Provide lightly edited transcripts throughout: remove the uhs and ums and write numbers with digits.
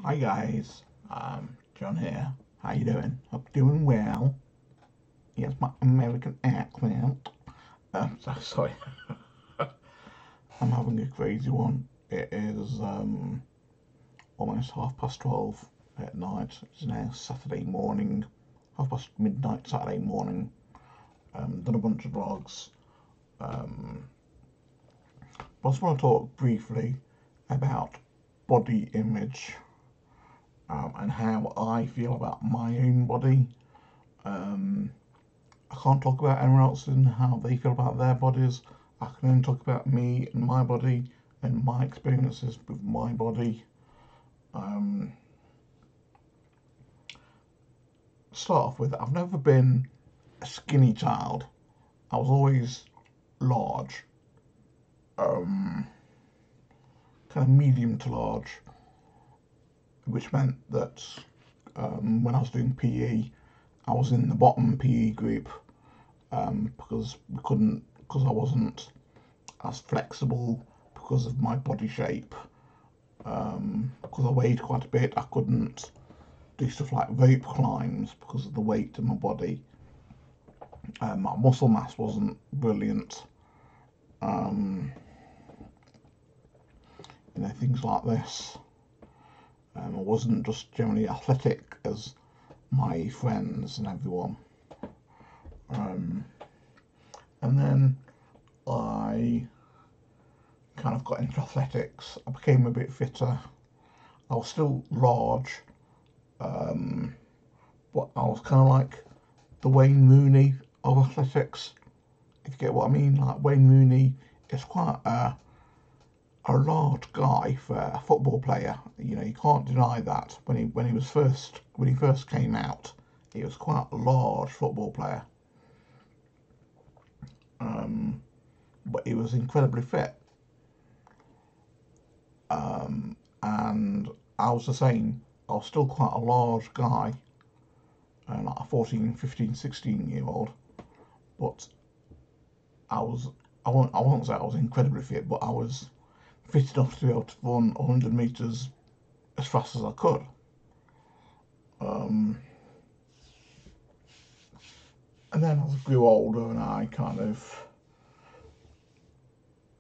Hi guys, John here. How you doing? Hope you're doing well. Yes, my American accent. Sorry, I'm having a crazy one. It is almost 12:30 at night. It's now Saturday morning, half past midnight Saturday morning. Done a bunch of vlogs. Um, I just want to talk briefly about body image and how I feel about my own body. Um, I can't talk about anyone else and how they feel about their bodies. I can only talk about me and my body and my experiences with my body. Um, Start off with, I've never been a skinny child. I was always large, um, kind of medium to large, which meant that when I was doing PE, I was in the bottom PE group because because I wasn't as flexible because of my body shape. Because I weighed quite a bit, I couldn't do stuff like rope climbs because of the weight of my body. My muscle mass wasn't brilliant. Um, Things like this. I wasn't just generally athletic as my friends and everyone. Um, and then I kind of got into athletics. I became a bit fitter. I was still large, um, but I was kind of like the Wayne Rooney of athletics, if you get what I mean. Like Wayne Rooney is quite a large guy for a football player. You know, you can't deny that. When he first came out, he was quite a large football player. But he was incredibly fit. And I was the same. I was still quite a large guy, like a 14, 15, 16-year old. But I was, I won't say I was incredibly fit, but I was fit enough to be able to run 100 metres as fast as I could. Um, and then as I grew older and I kind of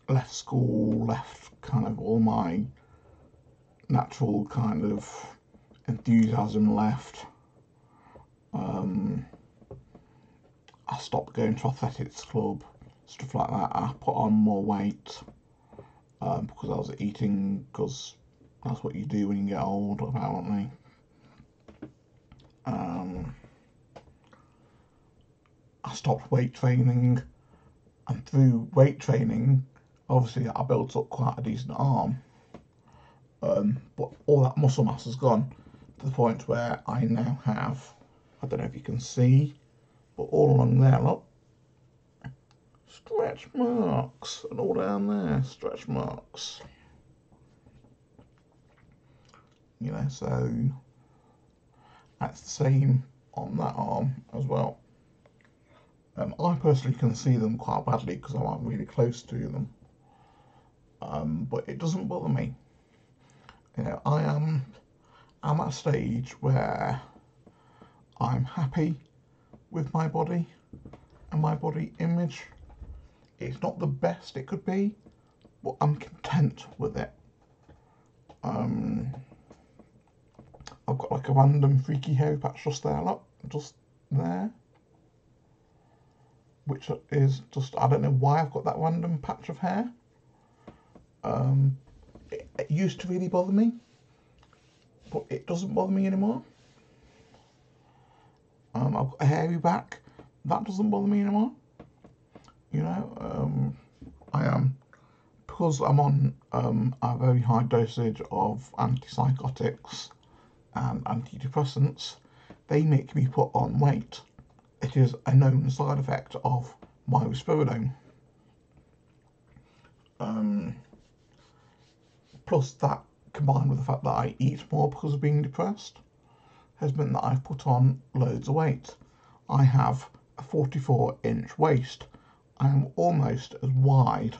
left school, left kind of all my natural kind of enthusiasm left. I stopped going to athletics club, stuff like that. I put on more weight because I was eating, because that's what you do when you get old, apparently. Um, I stopped weight training, and through weight training, obviously I built up quite a decent arm. But all that muscle mass has gone to the point where I now have, I don't know if you can see, but all along there, look, stretch marks, and all down there, stretch marks. You know, so that's the same on that arm as well. I personally can see them quite badly because I'm really close to them, but it doesn't bother me. You know, I'm at a stage where I'm happy with my body and my body image. It's not the best it could be, but I'm content with it. I've got like a random freaky hair patch just there, look, just there, which is just, I don't know why I've got that random patch of hair. It used to really bother me, but it doesn't bother me anymore. I've got a hairy back, that doesn't bother me anymore. You know, I am, because I'm on a very high dosage of antipsychotics and antidepressants, they make me put on weight. It is a known side effect of my risperidone. Plus that, combined with the fact that I eat more because of being depressed, has meant that I've put on loads of weight. I have a 44-inch waist. I am almost as wide,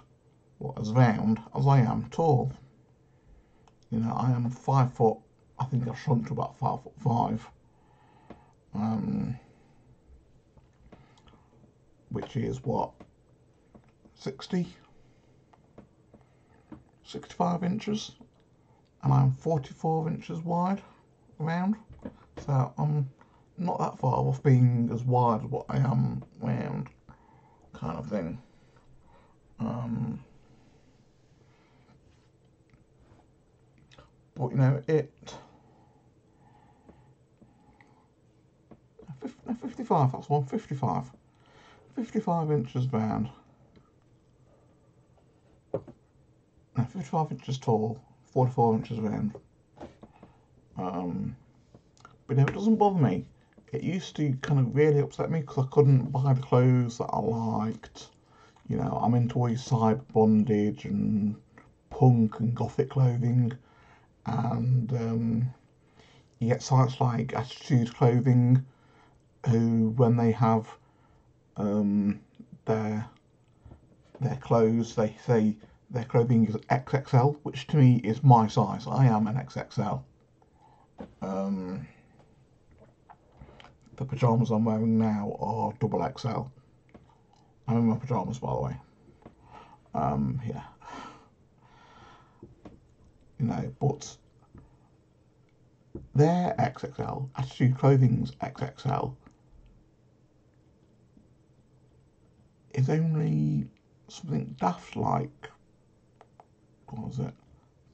or as round, as I am tall. You know, I am 5 foot, I think I shrunk to about 5'5", which is what, 65 inches, and I'm 44 inches wide round, so I'm not that far off being as wide as what I am round, kind of thing. But you know, 55, that's one, 55 inches round, no, 55 inches tall, 44 inches round. But no, it doesn't bother me. It used to kind of really upset me because I couldn't buy the clothes that I liked. You know, I'm into all your cyber bondage and punk and gothic clothing, and you get sites like Attitude Clothing, who, when they have their clothes, they say their clothing is XXL, which to me is my size. I am an XXL. The pyjamas I'm wearing now are double XL. I'm in my pyjamas, by the way. Yeah. You know, but their XXL, Attitude Clothing's XXL, is only something daft like, what was it,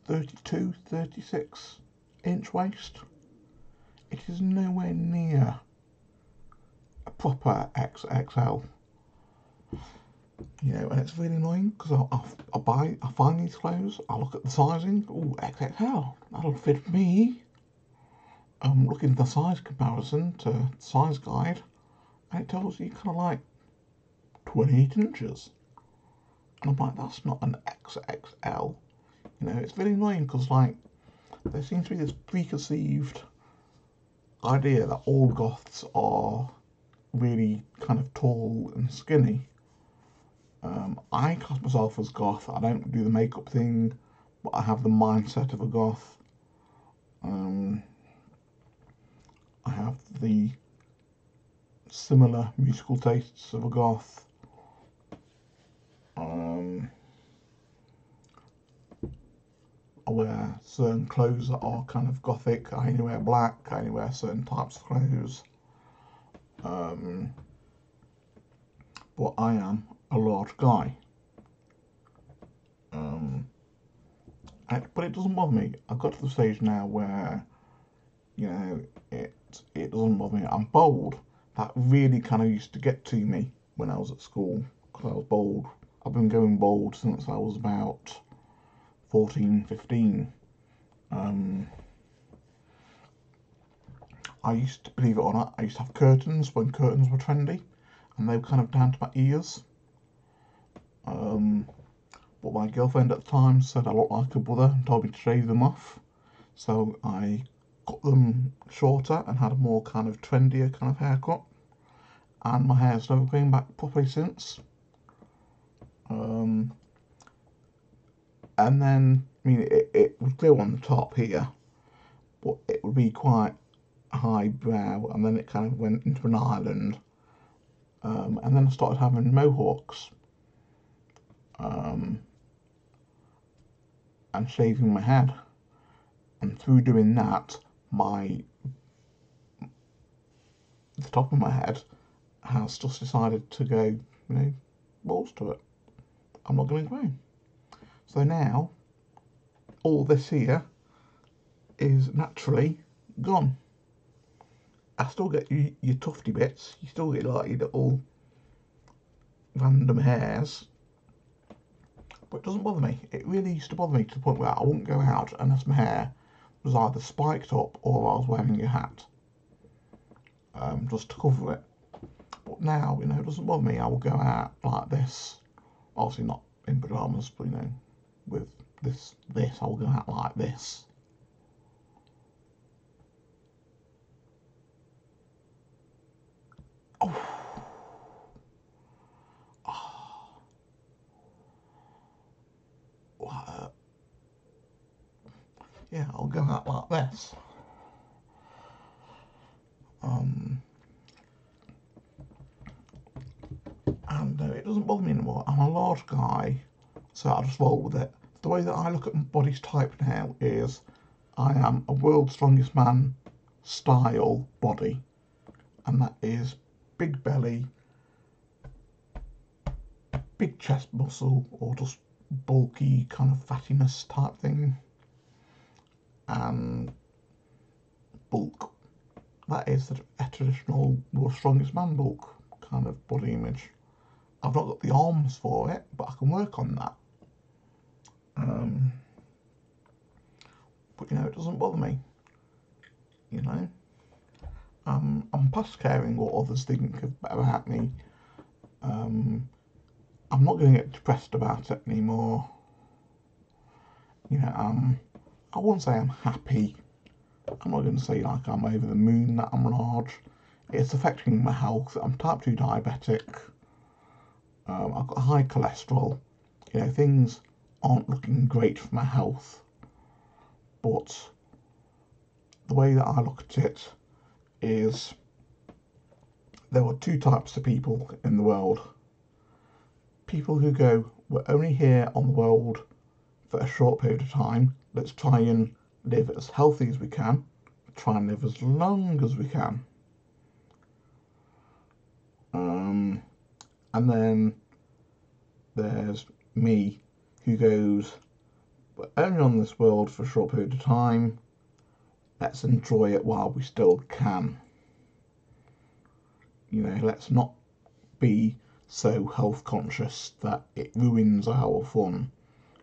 32, 36 inch waist. It is nowhere near a proper XXL. You know, and it's really annoying because I find these clothes, I look at the sizing, ooh, XXL, that'll fit me. Looking at the size comparison to size guide, and it tells you kind of like 28 inches. And I'm like, that's not an XXL. You know, it's really annoying because, like, there seems to be this preconceived idea that all goths are really kind of tall and skinny. I class myself as goth. I don't do the makeup thing, but I have the mindset of a goth. I have the similar musical tastes of a goth. I wear certain clothes that are kind of gothic. I only wear black. I only wear certain types of clothes. But I am a large guy. But it doesn't bother me. I've got to the stage now where, you know, it doesn't bother me. I'm bold. That really kind of used to get to me when I was at school because I was bold. I've been going bold since I was about 14, 15. I used to, believe it or not, I used to have curtains when curtains were trendy, and they were kind of down to my ears. But my girlfriend at the time said I looked like her brother and told me to shave them off. So I cut them shorter and had a more kind of trendier kind of haircut. And my hair's never grown back properly since. And then, I mean, it would grow on the top here, but it would be quite high brow, and then it kind of went into an island. And then I started having mohawks. And shaving my head, and through doing that, the top of my head has just decided to go, you know, balls to it. I'm not going to grow. So now, all this here is naturally gone. I still get your tufty bits. You still get like your little random hairs. But it doesn't bother me. It really used to bother me to the point where I wouldn't go out unless my hair was either spiked up or I was wearing a hat. Just to cover it. But now, you know, it doesn't bother me. I will go out like this. Obviously not in pyjamas, but, you know, with this, I will go out like this. Oh. Yeah, I'll go out like this. So I'll just roll with it. The way that I look at my body's type now is I am a world's strongest man style body, and that is big belly, big chest muscle, or just bulky kind of fattiness type thing, and bulk. That is a traditional world's strongest man bulk kind of body image. I've not got the arms for it, but I can work on that. But you know, it doesn't bother me. You know, I'm past caring what others think about me. I'm not going to get depressed about it anymore. You know, I won't say I'm happy. I'm not going to say like I'm over the moon that I'm large. It's affecting my health. I'm type 2 diabetic. I've got high cholesterol. You know, things aren't looking great for my health. But the way that I look at it is there are two types of people in the world. People who go, we're only here on the world for a short period of time. Let's try and live as healthy as we can. Try and live as long as we can. And then there's me, who goes, we're only on this world for a short period of time. Let's enjoy it while we still can. You know, let's not be so health conscious that it ruins our fun.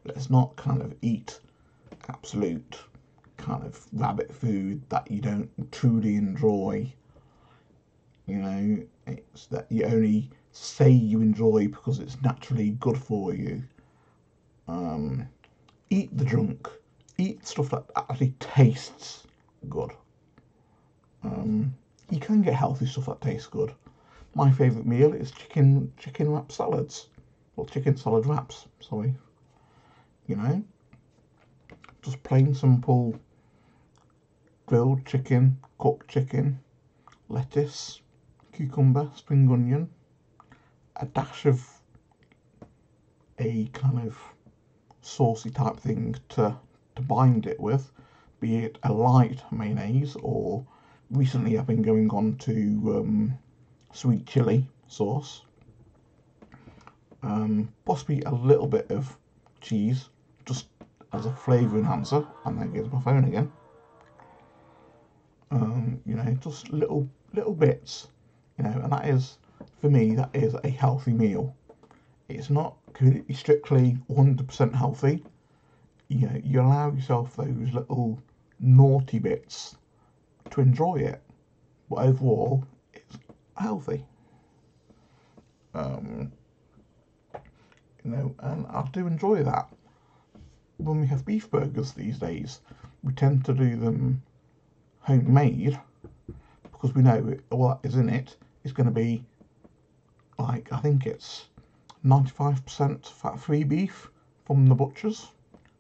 Let's not kind of eat absolute kind of rabbit food that you don't truly enjoy. You know, it's that you only say you enjoy because it's naturally good for you. Eat the junk. Eat stuff that actually tastes good. You can get healthy stuff that tastes good. My favourite meal is chicken wrap salads. Or chicken salad wraps, sorry. You know, just plain simple grilled chicken, cooked chicken, lettuce, cucumber, spring onion, a dash of a kind of saucy type thing to bind it with, be it a light mayonnaise, or recently I've been going on to sweet chili sauce, possibly a little bit of cheese just as a flavour enhancer. And then here's my phone again. You know, just little bits, you know, and that is, for me, that is a healthy meal. It's not completely strictly 100% healthy. You know, you allow yourself those little naughty bits to enjoy it, but overall, it's healthy. You know, and I do enjoy that. When we have beef burgers these days, we tend to do them homemade because we know what is in it is going to be, like, I think it's 95% fat-free beef from the butchers.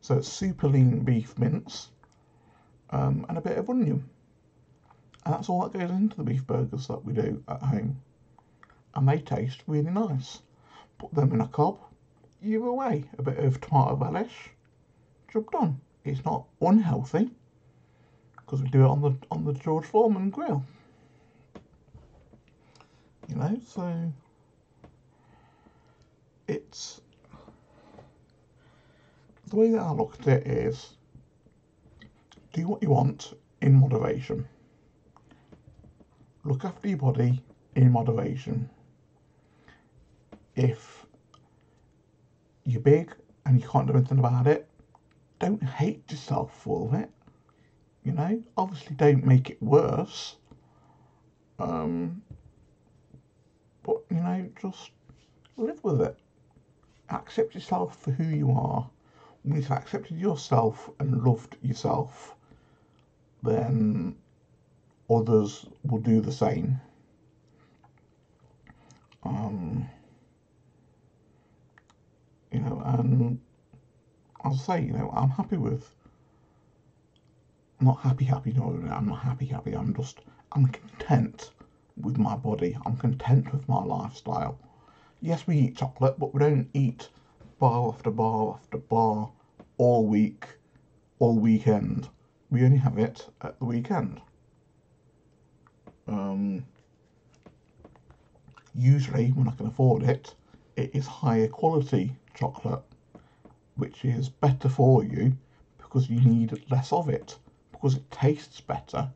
So it's super lean beef mince and a bit of onion. And that's all that goes into the beef burgers that we do at home. And they taste really nice. Put them in a cob, either way, a bit of tomato relish, job done. It's not unhealthy because we do it on the George Foreman grill. You know, so it's, the way that I look at it is, do what you want in moderation. Look after your body in moderation. If you're big and you can't do anything about it, don't hate yourself for it. You know, obviously don't make it worse. But you know, just live with it. Accept yourself for who you are. When you've accepted yourself and loved yourself, then others will do the same. You know, and as I say, you know, I'm happy with, not happy, no, I'm not happy, I'm content with my body. I'm content with my lifestyle. Yes, we eat chocolate, but we don't eat bar after bar after bar all week, all weekend. We only have it at the weekend. Usually, when I can afford it, it is higher quality chocolate, which is better for you because you need less of it, because it tastes better,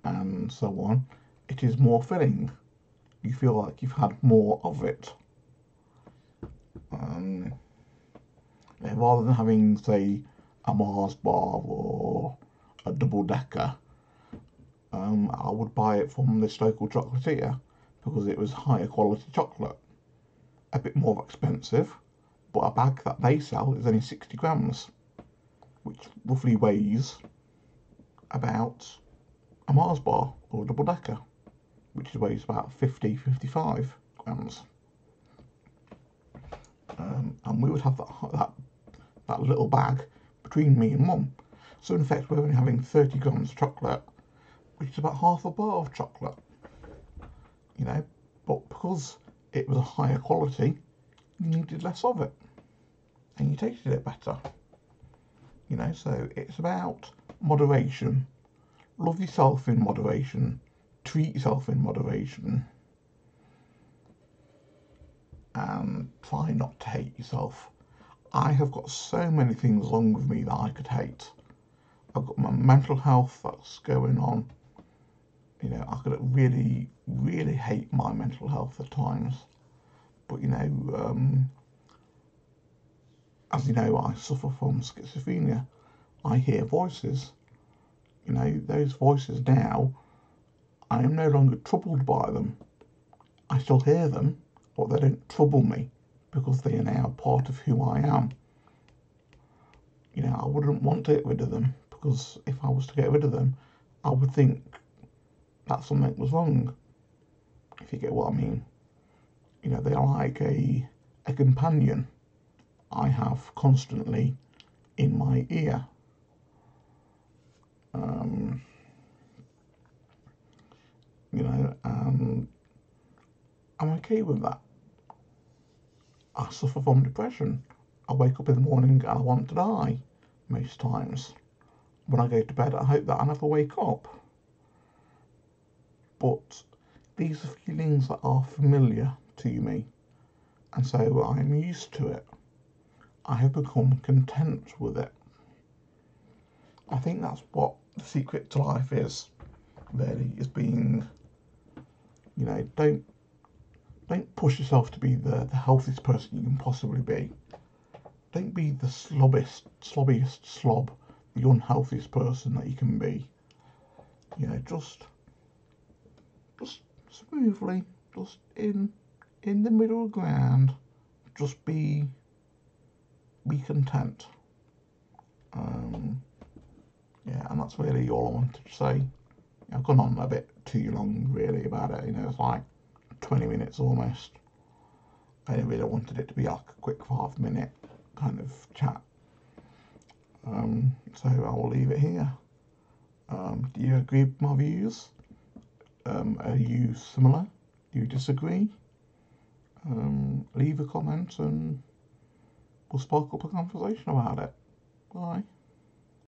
and so on. It is more filling. You feel like you've had more of it. Rather than having, say, a Mars bar or a double decker, I would buy it from this local chocolatier because it was higher quality chocolate. A bit more expensive, but a bag that they sell is only 60 grams, which roughly weighs about a Mars bar or a double decker, which weighs about 50-55 grams. And we would have that little bag between me and Mum. So in effect, we're only having 30 grams of chocolate, which is about half a bar of chocolate. But because it was a higher quality, you needed less of it, and you tasted it better. So it's about moderation. Love yourself in moderation. Treat yourself in moderation. And try not to hate yourself. I have got so many things wrong with me that I could hate. I've got my mental health that's going on. I could really, really hate my mental health at times. But as you know, I suffer from schizophrenia. I hear voices. Those voices now, I am no longer troubled by them. I still hear them, but they don't trouble me because they are now part of who I am. I wouldn't want to get rid of them because if I was to get rid of them, I would think that something was wrong, if you get what I mean. They're like a companion I have constantly in my ear. And I'm okay with that. I suffer from depression. I wake up in the morning and I want to die most times. When I go to bed, I hope that I never wake up. But these are feelings that are familiar to me, and so I'm used to it. I have become content with it. I think that's what the secret to life is, really, is being, don't push yourself to be the healthiest person you can possibly be. Don't be the slobbiest slob, the unhealthiest person that you can be. Just smoothly, just in the middle ground, just be content. And that's really all I wanted to say. I've gone on a bit too long, really, about it. It's like 20 minutes almost. I really wanted it to be like a quick 5-minute kind of chat. So I will leave it here. Do you agree with my views? Are you similar? Do you disagree? Leave a comment and we'll spark up a conversation about it. Bye.